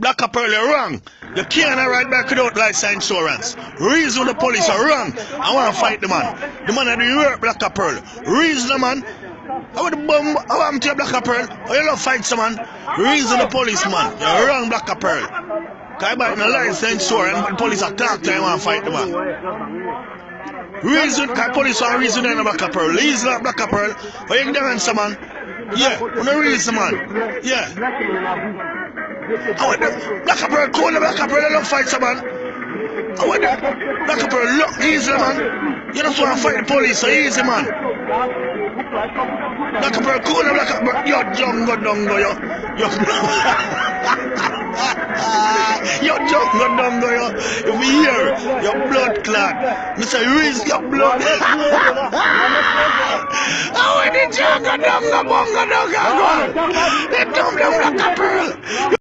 Black Pearl, you're wrong. You can't ride back without license insurance. Reason the police are wrong. I want to fight the man. The man that do work, Black Pearl. Reason the man. I want to bomb. I want to your Black Pearl. Oh, you love fight someone. Reason the police, man. You're wrong, Black Pearl. Because I buy no license insurance, but the police are talk to you and want to fight the man. Reason, because police are reason in the Black Pearl. Reason the Black Pearl. Oh, you can answer, man. Yeah, no reason, man. Yeah. I want the Black Pearl, cool, the Black Pearl, I love fight someone. I want the Black Pearl, look, easy, man. You just want to fight the police, so easy, man. Black Pearl, cool, the Black Pearl, yo, jungle, dungo, yo. Yo, jungle, dungo, yo. If we hear, your blood clot. Mr. Reese, your blood. I want the jungle, dungo, bungo, dungo, the dumb, Black Pearl.